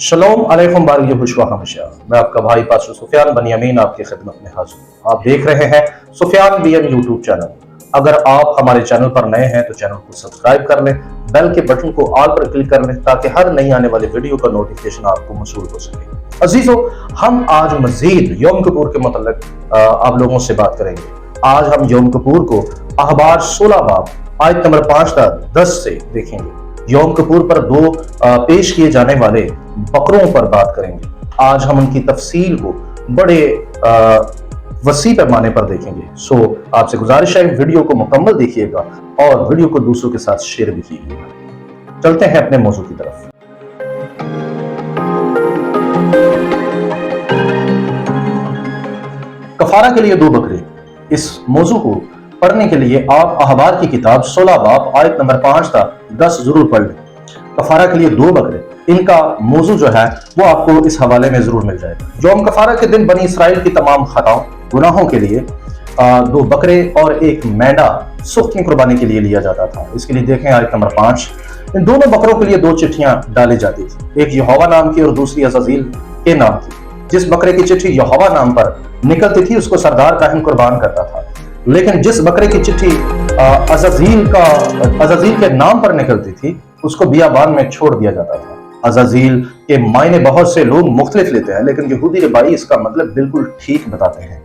शलोम अलैकुम बारगी खुशवा हमेशा। मैं आपका भाई पास्टर सुफियान बनियामीन आपकी खिदमत में हाजिर। आप देख रहे हैं सुफियान बीएन यूट्यूब चैनल। अगर आप हमारे चैनल पर नए हैं तो चैनल को सब्सक्राइब कर लें, बेल के बटन को ऑल पर क्लिक कर लें ताकि हर नई आने वाली वीडियो का नोटिफिकेशन आपको मौसूल हो सके। अजीजों, हम आज मजीद यौम किपुर के मतलब आप लोगों से बात करेंगे। आज हम यौम किपुर को अखबार 16 बाब आयत नंबर 5 तक 10 से देखेंगे। यौम किपुर पर दो पेश किए जाने वाले बकरों पर बात करेंगे। आज हम उनकी तफसील को बड़े वसी पैमाने पर देखेंगे। सो आपसे गुजारिश है वीडियो को मुकम्मल देखिएगा और वीडियो को दूसरों के साथ शेयर भी कीजिएगा। चलते हैं अपने मौजू की तरफ। कफारा के लिए दो बकरे। इस मौजू को पढ़ने के लिए आप अखबार की किताब 16 बाब आयत नंबर 5 तक 10 जरूर पढ़ लें। कफारा के लिए दो बकरे, इनका मौजू जो है वो आपको इस हवाले में जरूर मिल जाएगा। यौम कफारा के दिन बनी इसराइल की तमाम खताओं गुनाहों के लिए दो बकरे और एक मेंढा सुख्त की कुर्बानी के लिए लिया जाता था। इसके लिए देखें आयत नंबर 5। इन दोनों बकरों के लिए दो चिट्ठियां डाली जाती थी, एक यहोवा नाम की और दूसरी अज़ाज़ील के नाम की। जिस बकरे की चिट्ठी यहोवा नाम पर निकलती थी उसको सरदार काहिन कुर्बान करता था, लेकिन जिस बकरे की चिट्ठी अज़ाज़ील के नाम पर निकलती थी उसको बियाबान में छोड़ दिया जाता था। अज़ाज़ील के मायने बहुत से लोग मुख्तलिफ लेते हैं, लेकिन यहूदी रबाई इसका मतलब बिल्कुल ठीक बताते हैं।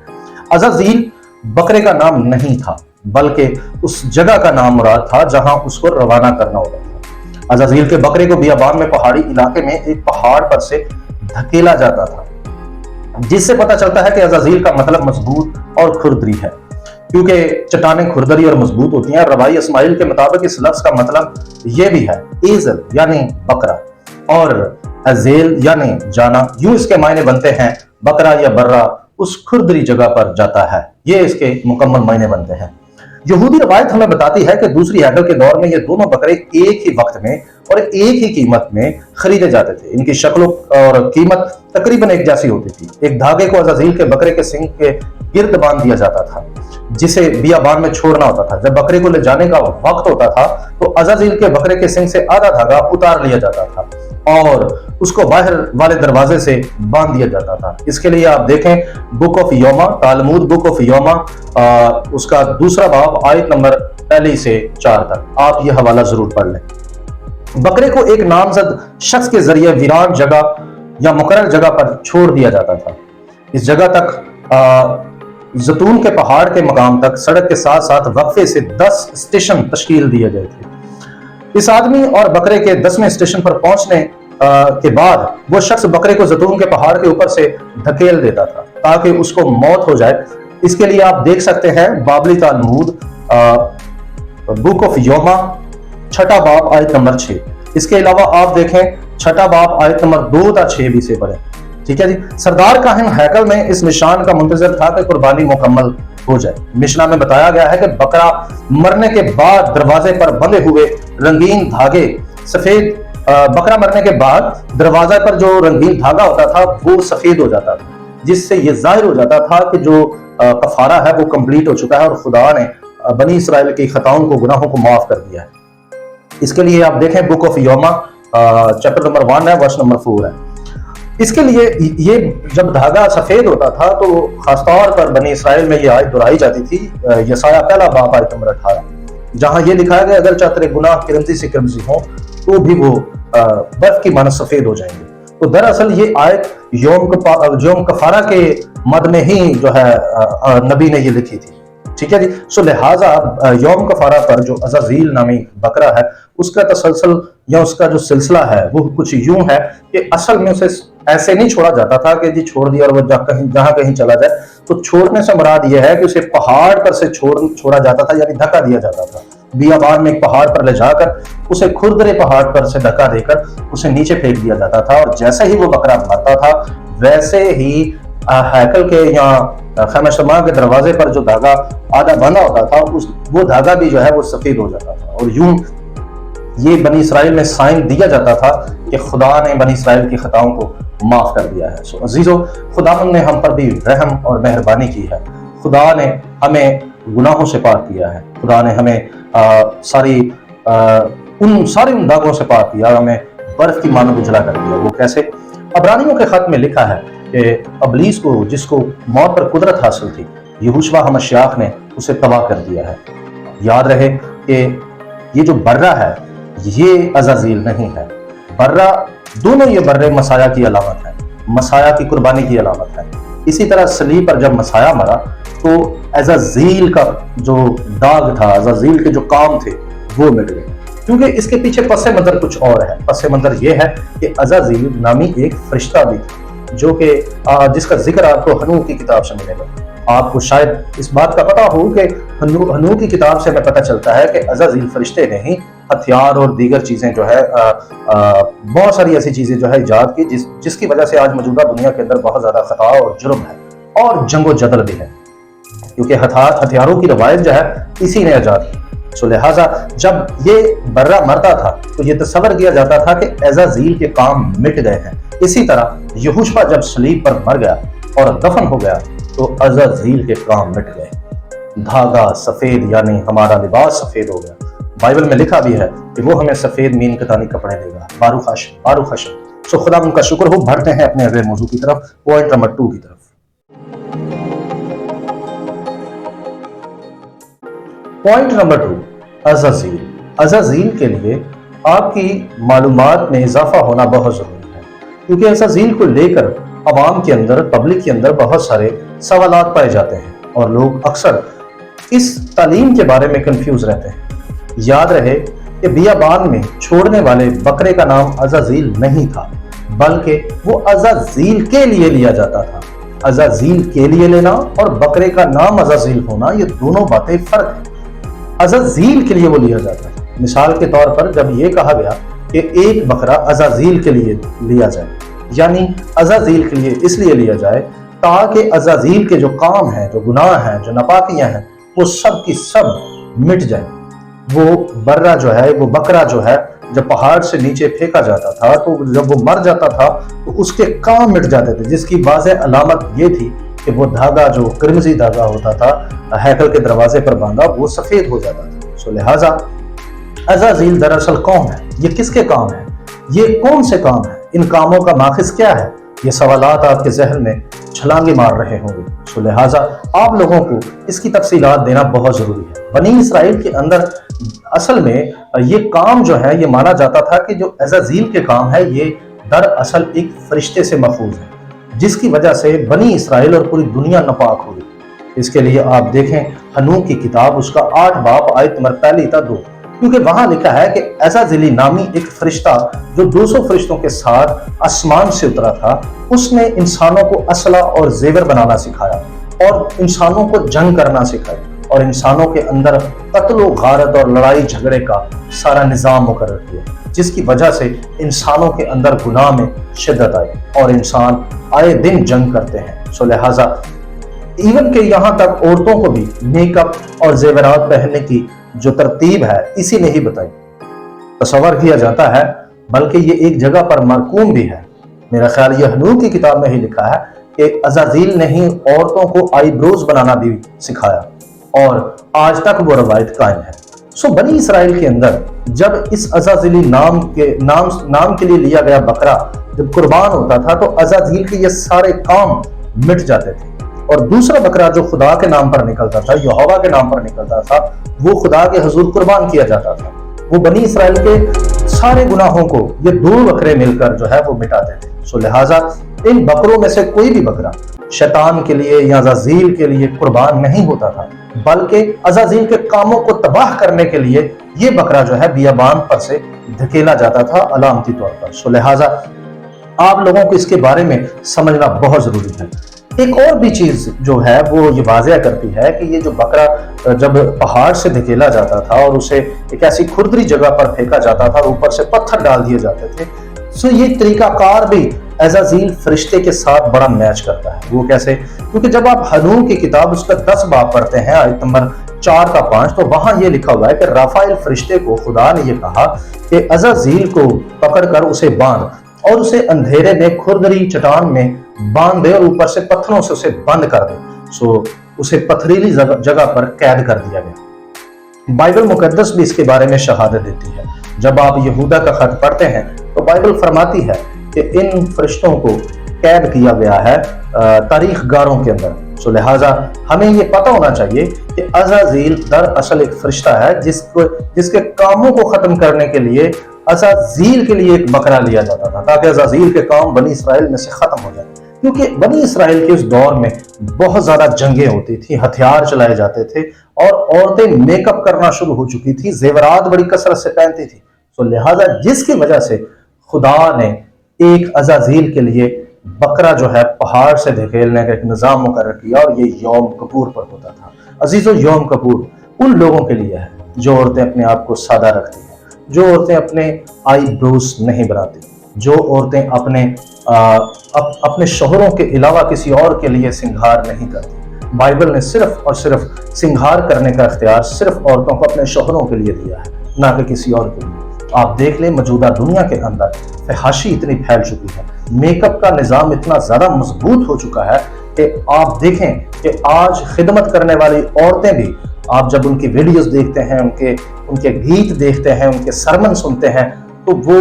अज़ाज़ील बकरे का नाम नहीं था, बल्कि उस जगह का नाम मुराद था जहां उसको रवाना करना होता था। अज़ाज़ील के बकरे को बियाबान में पहाड़ी इलाके में एक पहाड़ पर से धकेला जाता था, जिससे पता चलता है कि अज़ाज़ील का मतलब मजबूत और खुरदरी है, क्योंकि चट्टानें खुरदरी और मजबूत होती हैं। रवाई इस्माइल के मुताबिक इस लफ्ज का मतलब यह भी है एजल यानी बकरा और अजेल यानी जाना। यूं इसके मायने बनते हैं बकरा या बर्रा उस खुरदरी जगह पर जाता है। ये इसके मुकम्मल मायने बनते हैं। यहूदी रवायत हमें बताती है कि दूसरी हैकल के दौर में ये दोनों बकरे एक ही वक्त में और एक ही कीमत में खरीदे जाते थे। इनकी शक्ल और कीमत तकरीबन एक जैसी होती थी। एक धागे को अज़ाज़ील के बकरे के सिंग के गिर्द बांध दिया जाता था, जिसे बियाबान में छोड़ना होता था। जब बकरे को ले जाने का वक्त होता था तो अज़ाज़ील के बकरे के सिंग से आधा धागा उतार लिया जाता था और उसको बाहर वाले दरवाजे से बांध दिया जाता था। इसके लिए आप देखें book of Yoma, Talmud book of Yoma, उसका दूसरा बाब आयत नंबर 1 से 4 तक। आप ये हवाला जरूर पढ़ लें। बकरे को एक नामजद शख्स के जरिए वीरान जगह या मुकर्रर जगह पर छोड़ दिया जाता था। इस जगह तक जैतून के पहाड़ के मकाम तक सड़क के साथ साथ वक्फे से 10 स्टेशन तश्कील दिए गए थे। इस आदमी और बकरे के 10वें स्टेशन पर पहुंचने के बाद वो शख्स बकरे को जैतून के पहाड़ के ऊपर से धकेल देता था ताकि उसको मौत हो जाए। इसके लिए आप देख सकते हैं बाबली तालमूद बुक ऑफ योमा 6 बाब आयत नंबर 6। इसके अलावा आप देखें 6 बाब आयत नंबर 2 तक 6 भी से पढ़ें। ठीक है जी। सरदार काहिन हैकल में इस निशान का मुंतजर था कि कुर्बानी मुकम्मल हो जाए। मिशना में बताया गया है कि बकरा मरने के बाद दरवाजे पर बंधे हुए रंगीन धागे सफेद बकरा मरने के बाद दरवाजे पर जो रंगीन धागा होता था वो सफेद हो जाता था, जिससे ये जाहिर हो जाता था कि जो कफारा है वो कंप्लीट हो चुका है और खुदा ने बनी इसराइल की खताओं को गुनाहों को माफ कर दिया है। इसके लिए आप देखें book of Yoma chapter number 1 है, वर्स नंबर 4 है। इसके लिए ये जब धागा सफेद होता था तो खासतौर पर बनी इसराइल में ये आयत दोहराई जाती थी, यसाया 1 बाब आयत नंबर 18, जहां ये लिखा है कि अगर चाहे गुनाह किरमजी से किरमजी हो तो भी वो बर्फ की मानस सफेद हो जाएंगे। तो दरअसल ये आयत यौम कफारा के मद में ही जो है नबी ने ये लिखी थी। ठीक है जी। सो लिहाजा यौम कफारा पर जो अज़ाज़ील नामी बकरा है उसका तसलसल या उसका जो सिलसिला है वो कुछ यूं है कि असल में उसे ऐसे नहीं छोड़ा जाता था कि जी छोड़ दिया और वो जहां कहीं चला जाए। तो छोड़ने से मुराद ये है कि उसे पहाड़ पर से छोड़ा जाता था, यानी धक्का दिया जाता था। बियाबान में एक पहाड़ पर ले जाकर उसे खुरदरे पहाड़ पर से धक्का देकर उसे नीचे फेंक दिया जाता था और जैसे ही वो बकरा मरता था वैसे ही हैकल के या खैमा शमा के दरवाजे पर जो धागा आधा बंधा होता था वो धागा भी जो है वो सफेद हो जाता था। और यूं ये बनी इसराइल में साइन दिया जाता था कि खुदा ने बनी इसराइल की खताओं को माफ कर दिया है। सो अजीजों, खुदा ने हम पर भी रहम और मेहरबानी की है। खुदा ने हमें गुनाहों से पाक किया है। खुदा ने हमें उन सारे दागों से पाक किया, हमें बर्फ की मानो उजला कर दिया। वो कैसे? अबरानियों के खत में लिखा है कि अबलीस को, जिसको मौत पर कुदरत हासिल थी, यहोशुआ हमश्याख ने उसे तबाह कर दिया है। याद रहे कि ये जो बर्रा है ये अज़ाज़ील नहीं है। बर्रा, दोनों ये बर्रे मसाया की अलामत है, मसाया की कुर्बानी की अलामत है। इसी तरह सलीब पर जब मसाया मरा तो अज़ाज़ील का जो दाग था, अज़ाज़ील के जो काम थे वो मिट गए, क्योंकि इसके पीछे पस मंज़र कुछ और है। पस मंज़र ये है कि अज़ाज़ील नामी एक फरिश्ता भी था, जो कि जिसका जिक्र आपको हनूह की किताब से मिलेगा। आपको शायद इस बात का पता हो कि हनूह की किताब से हमें पता चलता है कि अज़ाज़ील फरिश्ते ने ही हथियार और दीगर चीजें जो है बहुत सारी ऐसी चीजें जो है इजाद की, जिसकी वजह से आज मौजूदा दुनिया के अंदर बहुत ज्यादा खता और जुर्म है और जंगो जदल भी है, क्योंकि हथियारों की रवायत जो है इसी ने इजाद की। सो लिहाजा जब ये बर्रा मरता था तो ये तस्वर किया जाता था कि अज़ाज़ील के काम मिट गए हैं। इसी तरह यहोशुआ जब सलीब पर मर गया और दफन हो गया तो अज़ाज़ील के काम मिट गए। धागा सफेद, यानी हमारा लिबास सफेद हो गया। बाइबल में लिखा भी है कि वो हमें सफेद मीन कतानी कपड़े देगा। बारूक हशम। सो खुदा उनका शुक्र हो। बढ़ते हैं अपने अगले मौजू की तरफ, पॉइंट नंबर 2 की तरफ। Point number 2, अज़ाज़ील। अज़ाज़ील के लिए आपकी मालूमात में इजाफा होना बहुत जरूरी है, क्योंकि अज़ाज़ील को लेकर अवाम के अंदर, पब्लिक के अंदर बहुत सारे सवालात पाए जाते हैं और लोग अक्सर इस तालीम के बारे में कंफ्यूज रहते हैं। याद रहे कि बियाबान में छोड़ने वाले बकरे का नाम अज़ाज़ील नहीं था, बल्कि वो अज़ाज़ील के लिए लिया जाता था। अज़ाज़ील के लिए लेना और बकरे का नाम अज़ाज़ील होना, ये दोनों बातें फर्क है। अज़ाज़ील के लिए वो लिया जाता है। मिसाल के तौर पर जब ये कहा गया कि एक बकरा अज़ाज़ील के लिए लिया जाए, यानी अज़ाज़ील के लिए इसलिए लिया जाए ताकि अज़ाज़ील के जो काम हैं, जो गुनाह हैं, जो नापाकियां हैं, वो सब की सब मिट जाए। वो बर्रा जो है, वो बकरा जो है, जब पहाड़ से नीचे फेंका जाता था तो जब वो मर जाता था तो उसके काम मिट जाते थे, जिसकी वाज़ेह अलामत ये थी कि वो धागा, जो किरमजी धागा होता था हैकल के दरवाजे पर बांधा, वो सफेद हो जाता था। सो लिहाजा अज़ाज़ील दरअसल कौन है, ये किसके काम है, ये कौन से काम है, इन कामों का माखिज क्या है, ये सवालात आपके जहन में छलांगे मार रहे होंगे। सो लिहाजा आप लोगों को इसकी तफसीलात देना बहुत जरूरी है। बनी इसराइल के अंदर असल में ये काम जो है, ये माना जाता था कि जो अज़ाज़ील के काम है ये दरअसल एक फरिश्ते से महफूज है, जिसकी वजह से बनी इसराइल और पूरी दुनिया नापाक हो गई। इसके लिए आप देखें हनूह की किताब, उसका 8 बाब आयत नंबर 1 था 2, क्योंकि वहां लिखा है कि अज़ाज़ीली नामी एक फरिश्ता जो 200 फरिश्तों के साथ आसमान से उतरा था, उसने इंसानों को असला और जेवर बनाना सिखाया और इंसानों को जंग करना सिखाया और इंसानों के अंदर कत्ल गारत और लड़ाई झगड़े का सारा निज़ाम मुकर्रर किया, जिसकी वजह से इंसानों के अंदर गुनाह में शिद्दत आई और इंसान आए दिन जंग करते हैं। सो लिहाजा इवन के यहाँ तक औरतों को भी मेकअप और जेवरात पहनने की जो तरतीब है इसी ने ही बताई, तस्वर किया जाता है, बल्कि ये एक जगह पर मरकूम भी है। मेरा ख्याल ये हनूह की किताब में ही लिखा है कि अज़ाज़ील ने ही औरतों को आईब्रोज बनाना भी सिखाया और आज तक वो रवायत कायम है। सो बनी इसराइल के अंदर जब इस अज़ाज़ीली नाम के लिए लिया गया बकरा जब कुर्बान होता था तो अज़ाज़ील के ये सारे काम मिट जाते थे और दूसरा बकरा जो खुदा के नाम पर निकलता था, यहोवा के नाम पर निकलता था, वो खुदा के हुजूर कुर्बान किया जाता था। वो बनी इसराइल के सारे गुनाहों को ये 2 बकरे मिलकर जो है वो मिटाते थे। सो लिहाजा इन बकरों में से कोई भी बकरा शैतान के लिए या अज़ाज़ील के लिए कुर्बान नहीं होता था, बल्कि अज़ाज़ील के कामों को तबाह करने के लिए ये बकरा जो है बियाबान पर से धकेला जाता था अलामती तौर पर। सो लिहाजा आप लोगों को इसके बारे में समझना बहुत जरूरी है। एक और भी चीज जो है वो ये वाज़ेह करती है कि ये जो बकरा जब पहाड़ से धकेला जाता था और उसे एक ऐसी खुरदरी जगह पर फेंका जाता था और ऊपर से पत्थर डाल दिए जाते थे, सो ये तरीकाकार भी अज़ाज़ील फरिश्ते के साथ बड़ा मैच करता है। वो कैसे? क्योंकि जब आप हनूह की किताब उसका 10 बाब पढ़ते हैं आयत नंबर 4 का 5, तो वहां ये लिखा हुआ है कि राफाइल फरिश्ते को खुदा ने ये कहा कि अज़ाज़ील को पकड़कर उसे बांध और उसे अंधेरे में खुरदरी चट्टान में बांध दे और ऊपर से पत्थरों से उसे बंद कर दे। सो उसे पथरीली जगह पर कैद कर दिया गया। बाइबल मुकद्दस भी इसके बारे में शहादत देती है। जब आप यहूदा का खत पढ़ते हैं तो बाइबल फरमाती है कि इन फरिश्तों को कैद किया गया है तारीख गारों के अंदर। सो लिहाजा हमें ये पता होना चाहिए कि अज़ाज़ील दरअसल एक फरिश्ता है जिसके कामों को खत्म करने के लिए अज़ाज़ील के लिए एक बकरा लिया जाता था, ताकि अज़ाज़ील के काम बनी इसराइल में से खत्म हो जाए। क्योंकि बनी इसराइल के उस दौर में बहुत ज्यादा जंगें होती थी, हथियार चलाए जाते थे और औरतें मेकअप करना शुरू हो चुकी थी, जेवरात बड़ी कसरत से पहनती थी। तो लिहाजा जिसकी वजह से खुदा ने एक अज़ाज़ील के लिए बकरा जो है पहाड़ से धकेलने का एक निज़ाम मुकर्रर किया, और ये यौम कपूर पर होता था। अजीजों, यौम कपूर उन लोगों के लिए है जो औरतें अपने आप को सादा रखती हैं, जो औरतें अपने आईब्रोज नहीं बनाती, जो औरतें अपने शोहरों के अलावा किसी और के लिए सिंगार नहीं करती। बाइबल ने सिर्फ और सिर्फ सिंगार करने का इख्तियार सिर्फ औरतों को अपने शोहरों के लिए दिया है, ना कि किसी और के लिए। आप देख लें, मौजूदा दुनिया के अंदर फहाशी इतनी फैल चुकी है, मेकअप का निज़ाम इतना ज़्यादा मजबूत हो चुका है कि आप देखें कि आज खिदमत करने वाली औरतें भी, आप जब उनकी वीडियोस देखते हैं, उनके गीत देखते हैं, उनके सरमन सुनते हैं, तो वो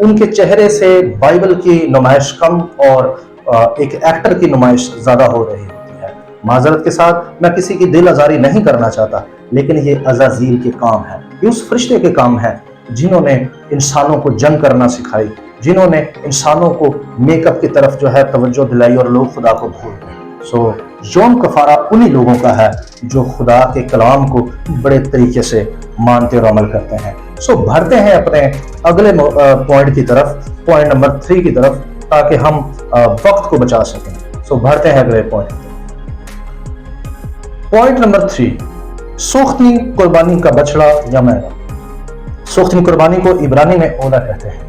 उनके चेहरे से बाइबल की नुमाइश कम और एक एक्टर की नुमाइश ज़्यादा हो रही होती है। माजरत के साथ मैं किसी की दिल आज़ारी नहीं करना चाहता, लेकिन ये अज़ाज़ील के काम है, ये उस फरिश्ते के काम है जिन्होंने इंसानों को जंग करना सिखाई, जिन्होंने इंसानों को मेकअप की तरफ जो है तवज्जो दिलाई और लोग खुदा को भूल गए। सो यौम कफारा उन्हीं लोगों का है जो खुदा के कलाम को बड़े तरीके से मानते और अमल करते हैं। सो बढ़ते हैं अपने अगले पॉइंट की तरफ, पॉइंट नंबर 3 की तरफ, ताकि हम वक्त को बचा सकें। सो बढ़ते हैं अगले पॉइंट। पॉइंट नंबर 3, सूखती कुर्बानी का बछड़ा या मैदा। सूखती कुर्बानी को इब्रानी में ओला कहते हैं।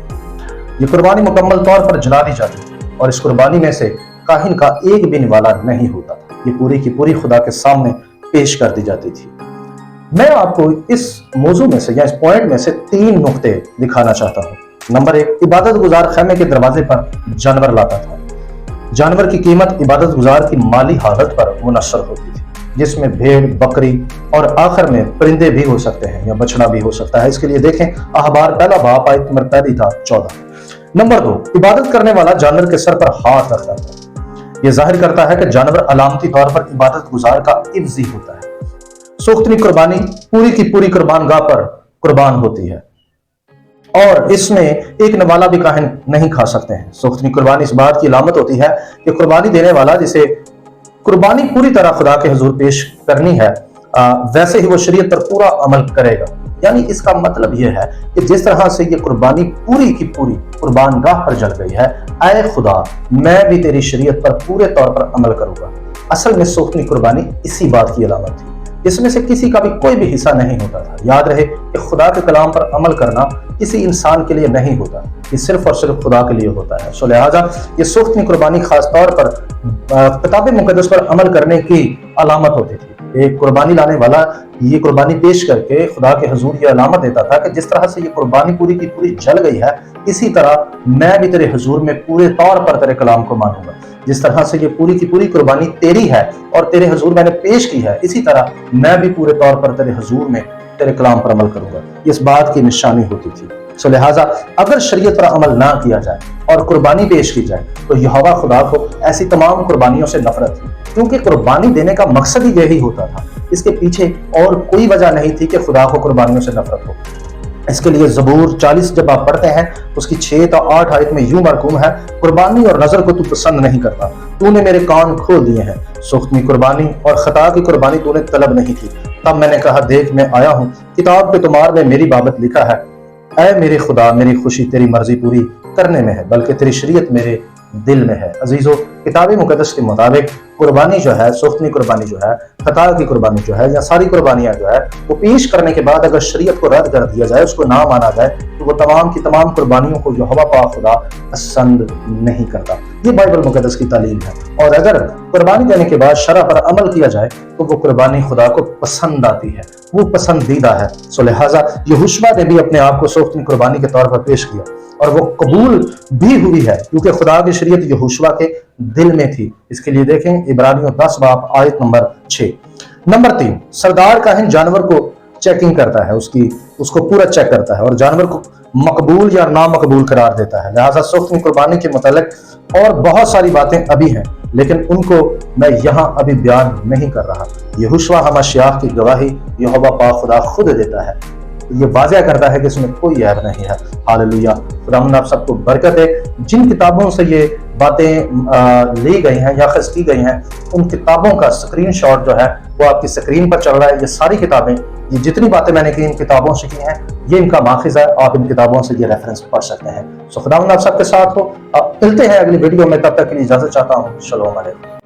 ये कुर्बानी मुकम्मल तौर पर जला दी जाती है और इस कुर्बानी में से काहिन का एक भी निवाला नहीं होता था। ये पूरी की पूरी खुदा के सामने पेश कर दी जाती थी। मैं आपको इस मौजू में से या इस पॉइंट में से 3 नुक्ते दिखाना चाहता हूँ। नंबर 1, इबादत गुजार खैमे के दरवाजे पर जानवर लाता था। जानवर की कीमत इबादत गुजार की माली हालत पर मुनस्सर होती थी, जिसमें भेड़, बकरी और आखिर में परिंदे भी हो सकते हैं या बछड़ा भी हो सकता है। इसके लिए देखें अहबार पहला बाब आयत नंबर 14। नंबर 2, इबादत करने वाला जानवर के सर पर हाथ रखता था। यह जाहिर करता है कि जानवर अलामती तौर पर इबादत गुजार का इब्जी होता है। सूखतनी कुर्बानी पूरी की पूरी कुर्बानगाह पर कुर्बान होती है और इसमें एक नवाला भी काहिन नहीं खा सकते हैं। सूखतनी कुर्बानी इस बात की अलामत होती है कि कुर्बानी देने वाला, जिसे कुर्बानी पूरी तरह खुदा के हुजूर पेश करनी है, वैसे ही वो शरीयत पर पूरा अमल करेगा। यानी इसका मतलब यह है कि जिस तरह से ये कुर्बानी पूरी की पूरी कुर्बानगाह पर जल गई है, ऐ खुदा मैं भी तेरी शरीयत पर पूरे तौर पर अमल करूंगा। असल में सूखतनी कुर्बानी इसी बात की अलामत थी। इसमें से किसी का भी कोई भी हिस्सा नहीं होता था। याद रहे कि खुदा के कलाम पर अमल करना किसी इंसान के लिए नहीं होता, ये सिर्फ और सिर्फ खुदा के लिए होता है। सो लिहाजा ये सूखतनी कुर्बानी खास तौर पर किताब मुकद्दस पर अमल करने की अलामत होती थी। एक कुर्बानी लाने वाला ये कुर्बानी पेश करके खुदा के हुजूर ये अलामत देता था कि जिस तरह से ये कुर्बानी पूरी की पूरी जल गई है, इसी तरह मैं भी तेरे हुजूर में पूरे तौर पर तेरे कलाम को मानूंगा। जिस तरह से ये पूरी की पूरी कुर्बानी तेरी है और तेरे हुजूर मैंने पेश की है, इसी तरह मैं भी पूरे तौर पर तेरे हुजूर में तेरे कलाम पर अमल करूंगा। इस बात की निशानी होती थी। सो लिहाजा अगर शरीयत पर अमल ना किया जाए और कुर्बानी पेश की जाए, तो यहोवा खुदा को ऐसी तमाम कुर्बानियों से नफरत थी, क्योंकि कुर्बानी देने का मकसद ही यही होता था। इसके पीछे और कोई वजह नहीं थी कि खुदा को कुर्बानियों से नफरत हो। इसके लिए ज़बूर 40 जब आप पढ़ते हैं, उसकी 6 तो 8 आयत में यूं मरकूम है, कुर्बानी और नजर को तू पसंद नहीं करता, तूने मेरे कान खोल दिए हैं। सूखतनी कुर्बानी और खता की कुर्बानी तूने तलब नहीं की। तब मैंने कहा, देख मैं आया हूँ, किताब पे तुम्हार में मेरी बाबत लिखा है, ऐ मेरे खुदा मेरी खुशी तेरी मर्जी पूरी करने में है, बल्कि तेरी शरीयत मेरे दिल में है। अजीजों, किताब मुकद्दस के मुताबिक कुर्बानी जो है, सूखतनी कुर्बानी जो है, खता की कुर्बानी जो है, या सारी कुर्बानियां जो है, वो पेश करने के बाद अगर शरीयत को रद्द कर दिया जाए, उसको ना माना जाए, तो वो तमाम की तमाम कुर्बानियों को यहोवा पाक खुदा पसंद नहीं करता। ये बाइबल मुकद्दस की तालीम है। और अगर कुर्बानी देने के बाद शरअ पर अमल किया जाए, तो वो कुर्बानी खुदा को पसंद आती है, वो पसंदीदा है। सो लिहाजा यहोशुआ ने भी अपने आप को सूखतनी कुर्बानी के तौर पर पेश किया और वो कबूल भी हुई है, क्योंकि खुदा की शरीयत यहोशुआ के दिल में थी। इसके लिए देखें इब्रानियों 10 बाब आयत नंबर 6। नंबर 3, सरदार काहिन जानवर को चेकिंग करता है, उसको पूरा चेक करता है और जानवर को मकबूल या नामकबूल करार देता है। लिहाजा सुख्त कुर्बानी के मुतालिक और बहुत सारी बातें अभी हैं, लेकिन उनको मैं यहाँ अभी बयान नहीं कर रहा। यहोशुआ हमाशियाह की गवाही यहोवा पाक खुदा खुद देता है, ये वाज़ह करता है कि इसमें कोई ऐब नहीं है। हालेलुया। खुदावंद आप सबको बरकत दे। जिन किताबों से ये बातें ली गई हैं या खस की गई हैं, उन किताबों का स्क्रीनशॉट जो है वो आपकी स्क्रीन पर चल रहा है। ये सारी किताबें, ये जितनी बातें मैंने की इन किताबों से की हैं, ये इनका माखिज़ है। आप इन किताबों से ये रेफरेंस पढ़ सकते हैं। सो खुदावंद आप सबके साथ हो। अब मिलते हैं अगली वीडियो में, तब तक के लिए इजाज़त चाहता हूँ। शलोम अलैकुम।